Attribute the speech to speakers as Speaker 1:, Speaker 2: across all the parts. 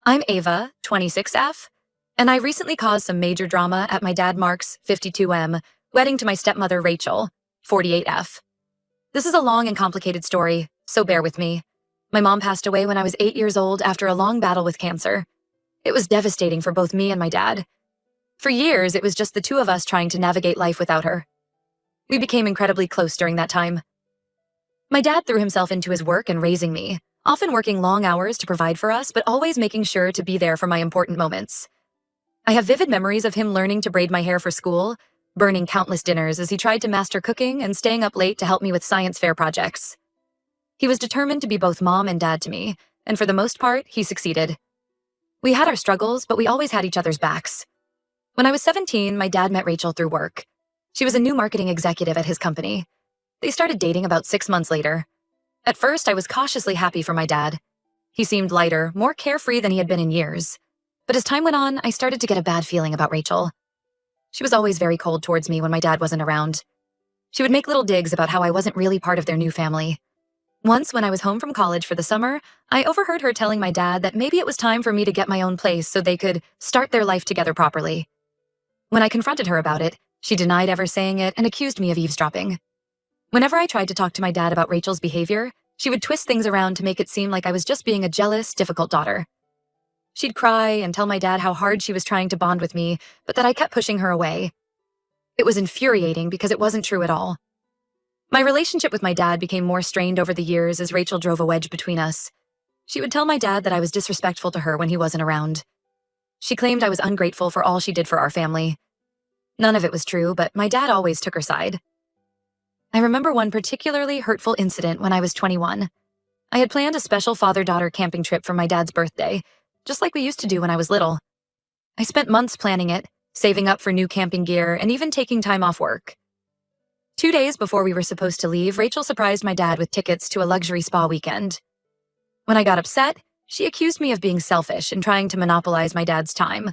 Speaker 1: I'm Ava, 26F, and I recently caused some major drama at my dad Mark's, 52M, wedding to my stepmother Rachel, 48F. This is a long and complicated story, so bear with me. My mom passed away when I was 8 years old after a long battle with cancer. It was devastating for both me and my dad. For years, it was just the two of us trying to navigate life without her. We became incredibly close during that time. My dad threw himself into his work and raising me, often working long hours to provide for us, but always making sure to be there for my important moments. I have vivid memories of him learning to braid my hair for school, burning countless dinners as he tried to master cooking, and staying up late to help me with science fair projects. He was determined to be both mom and dad to me, and for the most part, he succeeded. We had our struggles, but we always had each other's backs. When I was 17, my dad met Rachel through work. She was a new marketing executive at his company. They started dating about 6 months later. At first, I was cautiously happy for my dad. He seemed lighter, more carefree than he had been in years. But as time went on, I started to get a bad feeling about Rachel. She was always very cold towards me when my dad wasn't around. She would make little digs about how I wasn't really part of their new family. Once, when I was home from college for the summer, I overheard her telling my dad that maybe it was time for me to get my own place so they could start their life together properly. When I confronted her about it, she denied ever saying it and accused me of eavesdropping. Whenever I tried to talk to my dad about Rachel's behavior, she would twist things around to make it seem like I was just being a jealous, difficult daughter. She'd cry and tell my dad how hard she was trying to bond with me, but that I kept pushing her away. It was infuriating because it wasn't true at all. My relationship with my dad became more strained over the years as Rachel drove a wedge between us. She would tell my dad that I was disrespectful to her when he wasn't around. She claimed I was ungrateful for all she did for our family. None of it was true, but my dad always took her side. I remember one particularly hurtful incident when I was 21. I had planned a special father-daughter camping trip for my dad's birthday, just like we used to do when I was little. I spent months planning it, saving up for new camping gear, and even taking time off work. 2 days before we were supposed to leave, Rachel surprised my dad with tickets to a luxury spa weekend. When I got upset, she accused me of being selfish and trying to monopolize my dad's time.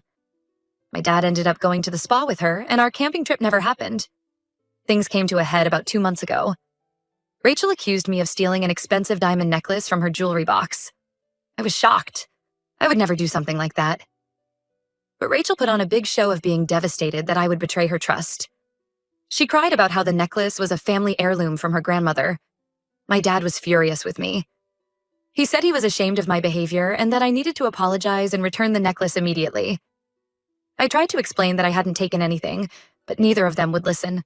Speaker 1: My dad ended up going to the spa with her, and our camping trip never happened. Things came to a head about 2 months ago. Rachel accused me of stealing an expensive diamond necklace from her jewelry box. I was shocked. I would never do something like that. But Rachel put on a big show of being devastated that I would betray her trust. She cried about how the necklace was a family heirloom from her grandmother. My dad was furious with me. He said he was ashamed of my behavior and that I needed to apologize and return the necklace immediately. I tried to explain that I hadn't taken anything, but neither of them would listen.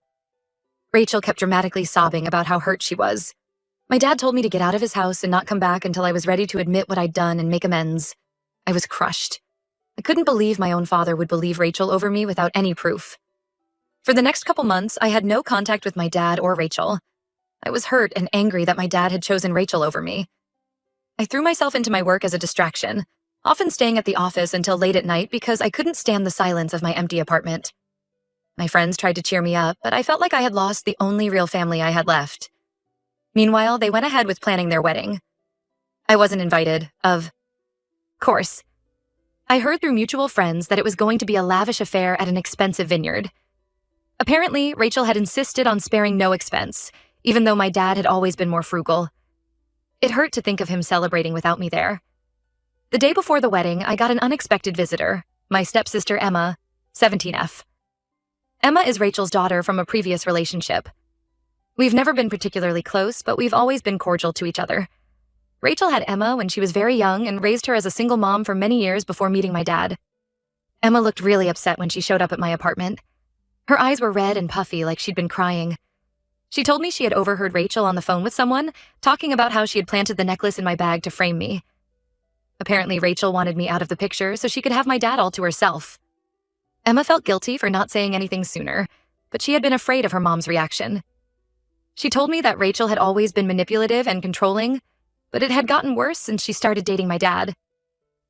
Speaker 1: Rachel kept dramatically sobbing about how hurt she was. My dad told me to get out of his house and not come back until I was ready to admit what I'd done and make amends. I was crushed. I couldn't believe my own father would believe Rachel over me without any proof. For the next couple months, I had no contact with my dad or Rachel. I was hurt and angry that my dad had chosen Rachel over me. I threw myself into my work as a distraction, often staying at the office until late at night because I couldn't stand the silence of my empty apartment. My friends tried to cheer me up, but I felt like I had lost the only real family I had left. Meanwhile, they went ahead with planning their wedding. I wasn't invited, of course. I heard through mutual friends that it was going to be a lavish affair at an expensive vineyard. Apparently, Rachel had insisted on sparing no expense, even though my dad had always been more frugal. It hurt to think of him celebrating without me there. The day before the wedding, I got an unexpected visitor, my stepsister Emma, 17F. Emma is Rachel's daughter from a previous relationship. We've never been particularly close, but we've always been cordial to each other. Rachel had Emma when she was very young and raised her as a single mom for many years before meeting my dad. Emma looked really upset when she showed up at my apartment. Her eyes were red and puffy like she'd been crying. She told me she had overheard Rachel on the phone with someone, talking about how she had planted the necklace in my bag to frame me. Apparently, Rachel wanted me out of the picture so she could have my dad all to herself. Emma felt guilty for not saying anything sooner, but she had been afraid of her mom's reaction. She told me that Rachel had always been manipulative and controlling, but it had gotten worse since she started dating my dad.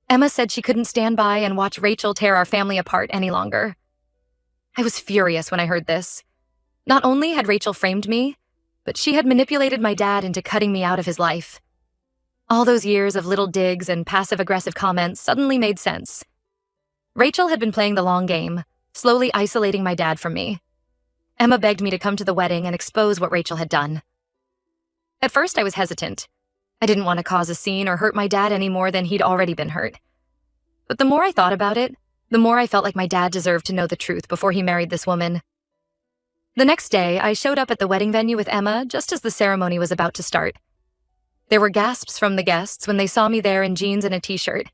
Speaker 1: Emma said she couldn't stand by and watch Rachel tear our family apart any longer. I was furious when I heard this. Not only had Rachel framed me, but she had manipulated my dad into cutting me out of his life. All those years of little digs and passive-aggressive comments suddenly made sense. Rachel had been playing the long game, slowly isolating my dad from me. Emma begged me to come to the wedding and expose what Rachel had done. At first, I was hesitant. I didn't want to cause a scene or hurt my dad any more than he'd already been hurt. But the more I thought about it, the more I felt like my dad deserved to know the truth before he married this woman. The next day, I showed up at the wedding venue with Emma just as the ceremony was about to start. There were gasps from the guests when they saw me there in jeans and a t-shirt,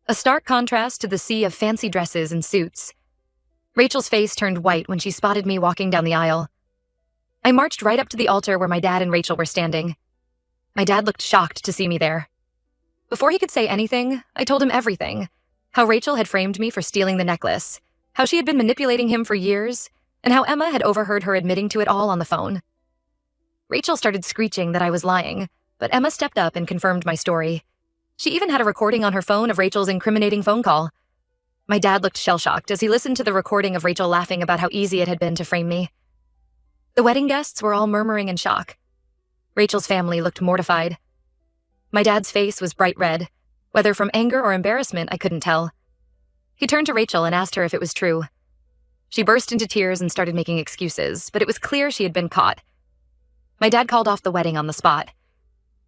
Speaker 1: a stark contrast to the sea of fancy dresses and suits. Rachel's face turned white when she spotted me walking down the aisle. I marched right up to the altar where my dad and Rachel were standing. My dad looked shocked to see me there. Before he could say anything, I told him everything. How Rachel had framed me for stealing the necklace, how she had been manipulating him for years, and how Emma had overheard her admitting to it all on the phone. Rachel started screeching that I was lying, but Emma stepped up and confirmed my story. She even had a recording on her phone of Rachel's incriminating phone call. My dad looked shell-shocked as he listened to the recording of Rachel laughing about how easy it had been to frame me. The wedding guests were all murmuring in shock. Rachel's family looked mortified. My dad's face was bright red. Whether from anger or embarrassment, I couldn't tell. He turned to Rachel and asked her if it was true. She burst into tears and started making excuses, but it was clear she had been caught. My dad called off the wedding on the spot.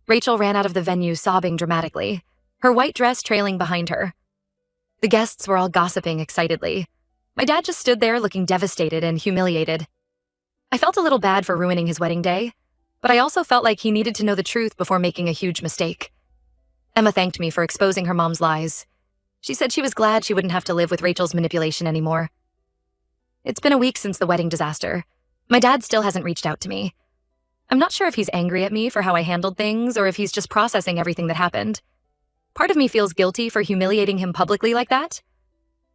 Speaker 1: Rachel ran out of the venue sobbing dramatically, her white dress trailing behind her. The guests were all gossiping excitedly. My dad just stood there looking devastated and humiliated. I felt a little bad for ruining his wedding day, but I also felt like he needed to know the truth before making a huge mistake. Emma thanked me for exposing her mom's lies. She said she was glad she wouldn't have to live with Rachel's manipulation anymore. It's been a week since the wedding disaster. My dad still hasn't reached out to me. I'm not sure if he's angry at me for how I handled things or if he's just processing everything that happened. Part of me feels guilty for humiliating him publicly like that,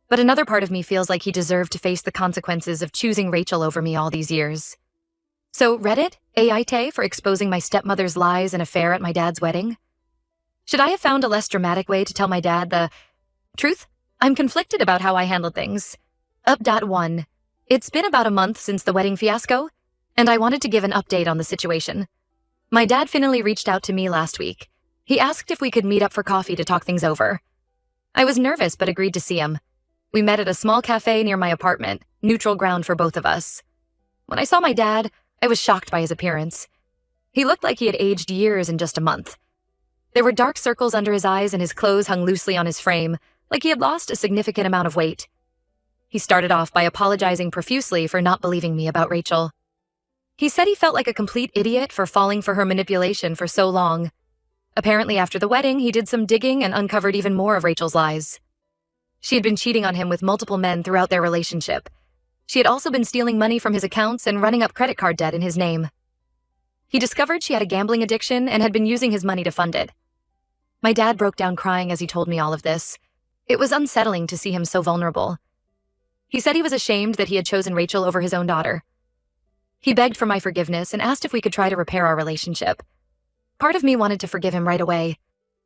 Speaker 1: but another part of me feels like he deserved to face the consequences of choosing Rachel over me all these years. So Reddit, AIT for exposing my stepmother's lies and affair at my dad's wedding? Should I have found a less dramatic way to tell my dad the truth? I'm conflicted about how I handled things. Up.1. It's been about a month since the wedding fiasco, and I wanted to give an update on the situation. My dad finally reached out to me last week. He asked if we could meet up for coffee to talk things over. I was nervous but agreed to see him. We met at a small cafe near my apartment, neutral ground for both of us. When I saw my dad, I was shocked by his appearance. He looked like he had aged years in just a month. There were dark circles under his eyes and his clothes hung loosely on his frame, like he had lost a significant amount of weight. He started off by apologizing profusely for not believing me about Rachel. He said he felt like a complete idiot for falling for her manipulation for so long. Apparently after the wedding, he did some digging and uncovered even more of Rachel's lies. She had been cheating on him with multiple men throughout their relationship. She had also been stealing money from his accounts and running up credit card debt in his name. He discovered she had a gambling addiction and had been using his money to fund it. My dad broke down crying as he told me all of this. It was unsettling to see him so vulnerable. He said he was ashamed that he had chosen Rachel over his own daughter. He begged for my forgiveness and asked if we could try to repair our relationship. Part of me wanted to forgive him right away.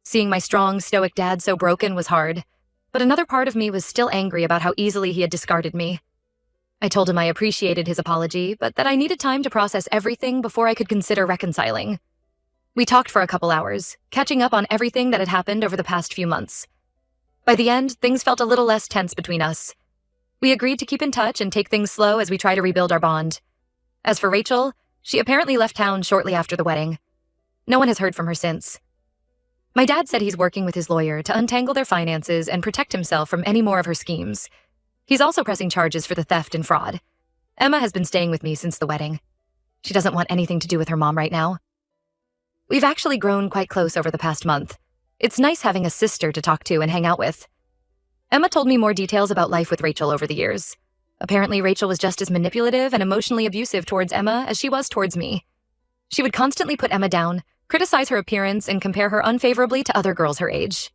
Speaker 1: Seeing my strong, stoic dad so broken was hard, but another part of me was still angry about how easily he had discarded me. I told him I appreciated his apology, but that I needed time to process everything before I could consider reconciling. We talked for a couple hours, catching up on everything that had happened over the past few months. By the end, things felt a little less tense between us. We agreed to keep in touch and take things slow as we try to rebuild our bond. As for Rachel, she apparently left town shortly after the wedding. No one has heard from her since. My dad said he's working with his lawyer to untangle their finances and protect himself from any more of her schemes. He's also pressing charges for the theft and fraud. Emma has been staying with me since the wedding. She doesn't want anything to do with her mom right now. We've actually grown quite close over the past month. It's nice having a sister to talk to and hang out with. Emma told me more details about life with Rachel over the years. Apparently, Rachel was just as manipulative and emotionally abusive towards Emma as she was towards me. She would constantly put Emma down, criticize her appearance, and compare her unfavorably to other girls her age.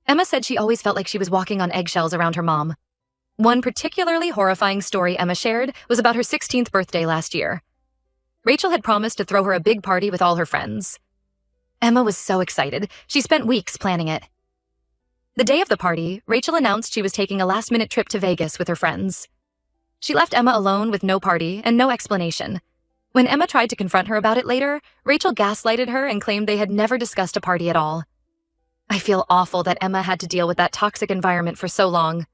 Speaker 1: Emma said she always felt like she was walking on eggshells around her mom. One particularly horrifying story Emma shared was about her 16th birthday last year. Rachel had promised to throw her a big party with all her friends. Emma was so excited, she spent weeks planning it. The day of the party, Rachel announced she was taking a last-minute trip to Vegas with her friends. She left Emma alone with no party and no explanation. When Emma tried to confront her about it later, Rachel gaslighted her and claimed they had never discussed a party at all. I feel awful that Emma had to deal with that toxic environment for so long.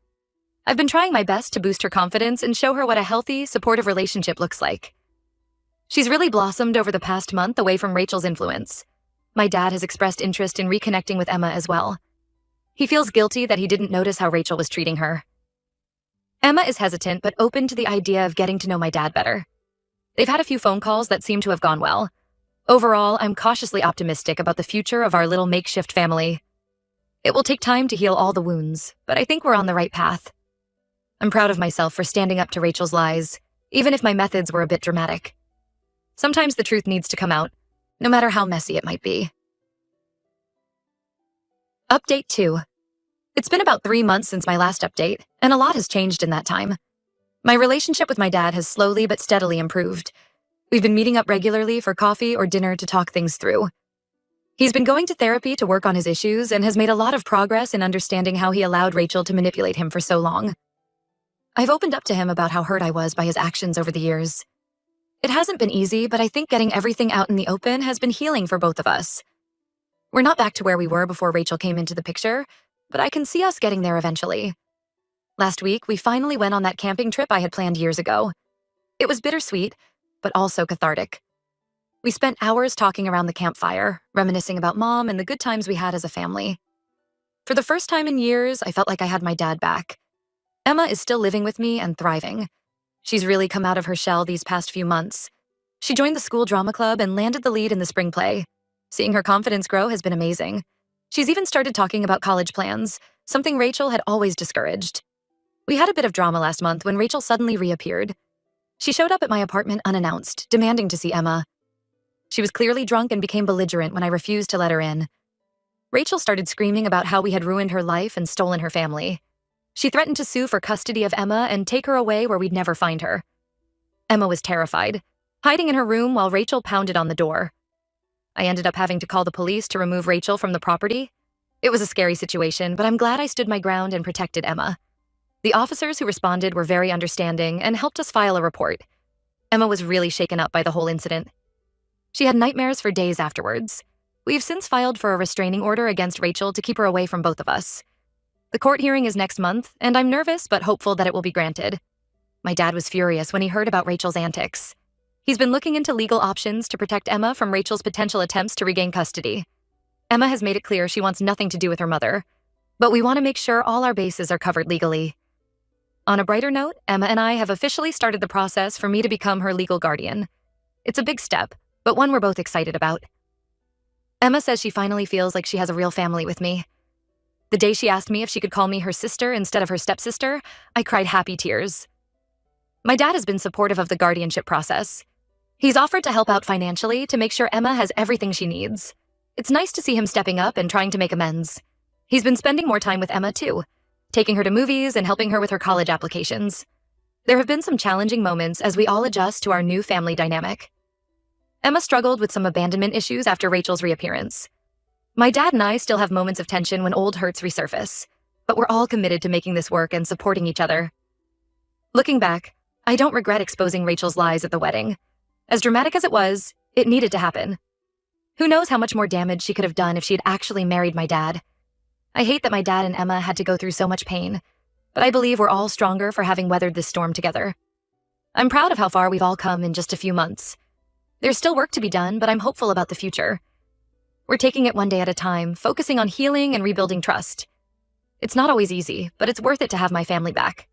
Speaker 1: I've been trying my best to boost her confidence and show her what a healthy, supportive relationship looks like. She's really blossomed over the past month away from Rachel's influence. My dad has expressed interest in reconnecting with Emma as well. He feels guilty that he didn't notice how Rachel was treating her. Emma is hesitant but open to the idea of getting to know my dad better. They've had a few phone calls that seem to have gone well. Overall, I'm cautiously optimistic about the future of our little makeshift family. It will take time to heal all the wounds, but I think we're on the right path. I'm proud of myself for standing up to Rachel's lies, even if my methods were a bit dramatic. Sometimes the truth needs to come out, no matter how messy it might be. Update 2. It's been about 3 months since my last update, and a lot has changed in that time. My relationship with my dad has slowly but steadily improved. We've been meeting up regularly for coffee or dinner to talk things through. He's been going to therapy to work on his issues and has made a lot of progress in understanding how he allowed Rachel to manipulate him for so long. I've opened up to him about how hurt I was by his actions over the years. It hasn't been easy, but I think getting everything out in the open has been healing for both of us. We're not back to where we were before Rachel came into the picture, but I can see us getting there eventually. Last week, we finally went on that camping trip I had planned years ago. It was bittersweet, but also cathartic. We spent hours talking around the campfire, reminiscing about Mom and the good times we had as a family. For the first time in years, I felt like I had my dad back. Emma is still living with me and thriving. She's really come out of her shell these past few months. She joined the school drama club and landed the lead in the spring play. Seeing her confidence grow has been amazing. She's even started talking about college plans, something Rachel had always discouraged. We had a bit of drama last month when Rachel suddenly reappeared. She showed up at my apartment unannounced, demanding to see Emma. She was clearly drunk and became belligerent when I refused to let her in. Rachel started screaming about how we had ruined her life and stolen her family. She threatened to sue for custody of Emma and take her away where we'd never find her. Emma was terrified, hiding in her room while Rachel pounded on the door. I ended up having to call the police to remove Rachel from the property. It was a scary situation, but I'm glad I stood my ground and protected Emma. The officers who responded were very understanding and helped us file a report. Emma was really shaken up by the whole incident. She had nightmares for days afterwards. We've since filed for a restraining order against Rachel to keep her away from both of us. The court hearing is next month, and I'm nervous but hopeful that it will be granted. My dad was furious when he heard about Rachel's antics. He's been looking into legal options to protect Emma from Rachel's potential attempts to regain custody. Emma has made it clear she wants nothing to do with her mother, but we want to make sure all our bases are covered legally. On a brighter note, Emma and I have officially started the process for me to become her legal guardian. It's a big step, but one we're both excited about. Emma says she finally feels like she has a real family with me. The day she asked me if she could call me her sister instead of her stepsister, I cried happy tears. My dad has been supportive of the guardianship process. He's offered to help out financially to make sure Emma has everything she needs. It's nice to see him stepping up and trying to make amends. He's been spending more time with Emma too, taking her to movies and helping her with her college applications. There have been some challenging moments as we all adjust to our new family dynamic. Emma struggled with some abandonment issues after Rachel's reappearance. My dad and I still have moments of tension when old hurts resurface, but we're all committed to making this work and supporting each other. Looking back, I don't regret exposing Rachel's lies at the wedding. As dramatic as it was, it needed to happen. Who knows how much more damage she could have done if she had actually married my dad. I hate that my dad and Emma had to go through so much pain, but I believe we're all stronger for having weathered this storm together. I'm proud of how far we've all come in just a few months. There's still work to be done, but I'm hopeful about the future. We're taking it one day at a time, focusing on healing and rebuilding trust. It's not always easy, but it's worth it to have my family back.